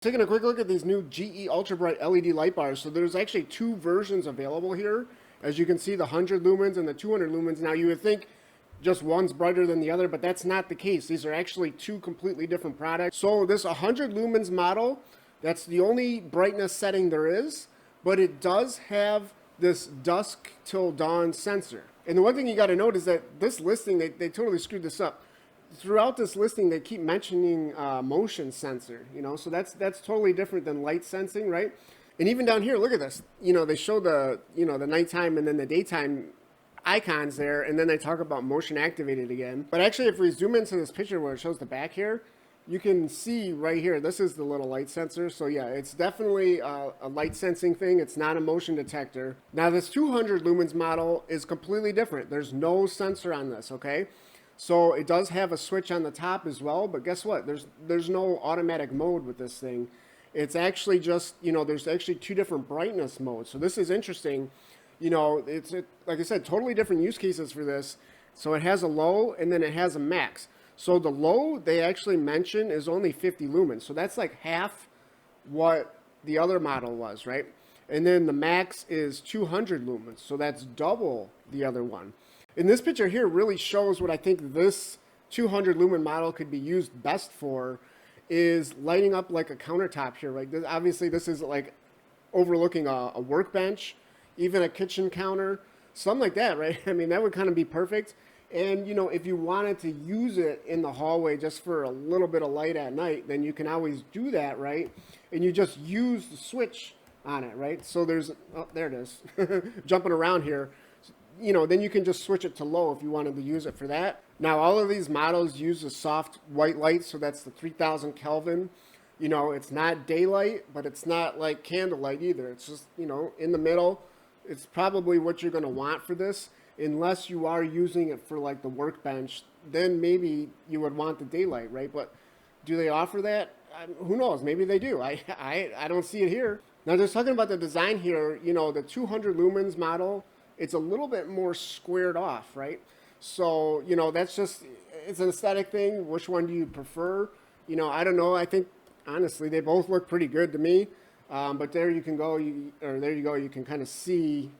Taking a quick look at these new GE Ultrabrite LED light bars. So there's actually two versions available here. As you can see, the 100 lumens and the 200 lumens. Now you would think just one's brighter than the other, but that's not the case. These are actually two completely different products. So this 100 lumens model, that's the only brightness setting there is, but it does have this dusk till dawn sensor. And the one thing you got to note is that this listing, they totally screwed this up. Throughout this listing, they keep mentioning motion sensor, so that's totally different than light sensing, right? And even down here, look at this. They show the nighttime and then the daytime icons there, and then they talk about motion activated again. But actually, if we zoom into this picture where it shows the back here, you can see right here, this is the little light sensor. So yeah, it's definitely a light sensing thing. It's not a motion detector. Now this 200 lumens model is completely different. There's no sensor on this, okay? So it does have a switch on the top as well, but guess what? There's no automatic mode with this thing. It's actually just, there's actually two different brightness modes. So this is interesting. It's like I said, totally different use cases for this. So it has a low and then it has a max. So the low they actually mention is only 50 lumens. So that's like half what the other model was, right? And then the max is 200 lumens. So that's double the other one. And this picture here really shows what I think this 200 lumen model could be used best for, is lighting up like a countertop here, right? Obviously, this is like overlooking a workbench, even a kitchen counter, something like that, right? I mean, that would kind of be perfect. And, if you wanted to use it in the hallway just for a little bit of light at night, then you can always do that, right? And you just use the switch on it, right? So there's, oh, there it is, jumping around here. Then you can just switch it to low if you wanted to use it for that. Now, all of these models use a soft white light, so that's the 3000 Kelvin. It's not daylight, but it's not like candlelight either. It's just, in the middle. It's probably what you're going to want for this, unless you are using it for like the workbench. Then maybe you would want the daylight, right? But do they offer that? Who knows? Maybe they do. I don't see it here. Now, just talking about the design here, the 200 lumens model, it's a little bit more squared off, right? So, that's just, it's an aesthetic thing. Which one do you prefer? I don't know. I think, honestly, they both look pretty good to me. But there you can go, there you go. You can kind of see,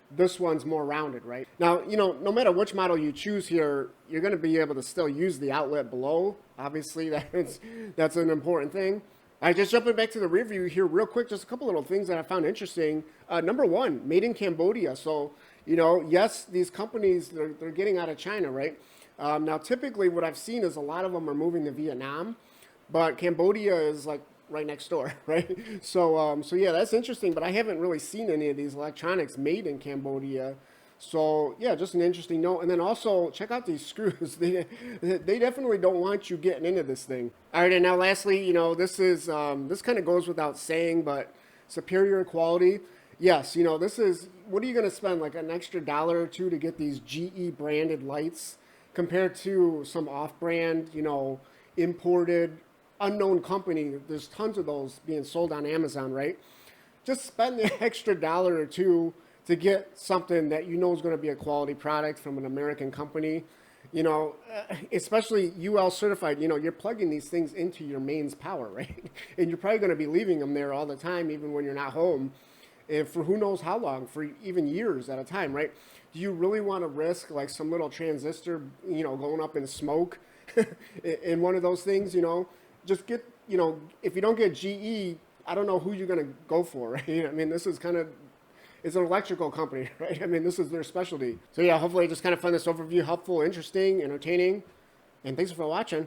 this one's more rounded, right? Now, no matter which model you choose here, you're going to be able to still use the outlet below. Obviously, that's an important thing. All right, just jumping back to the review here real quick, just a couple little things that I found interesting. Number one, made in Cambodia. So, yes, these companies, they're getting out of China, right? Now, typically what I've seen is a lot of them are moving to Vietnam, but Cambodia is like right next door, right? So yeah, that's interesting, but I haven't really seen any of these electronics made in Cambodia. So yeah, just an interesting note. And then also check out these screws. They definitely don't want you getting into this thing. All right, and now lastly, this is this kind of goes without saying, but superior quality. Yes, this is, what are you going to spend, like an extra dollar or two to get these GE branded lights compared to some off-brand, imported, unknown company? There's tons of those being sold on Amazon, right? Just spend the extra dollar or two to get something that is going to be a quality product from an American company, especially UL certified. You're plugging these things into your mains power, right? And you're probably going to be leaving them there all the time, even when you're not home, and for who knows how long, for even years at a time, right? Do you really want to risk like some little transistor, going up in smoke in one of those things? Just get, if you don't get GE, I don't know who you're going to go for, right? I mean, this is kind of, it's an electrical company, right? I mean, this is their specialty. So yeah, hopefully I just kind of found this overview helpful, interesting, entertaining, and thanks for watching.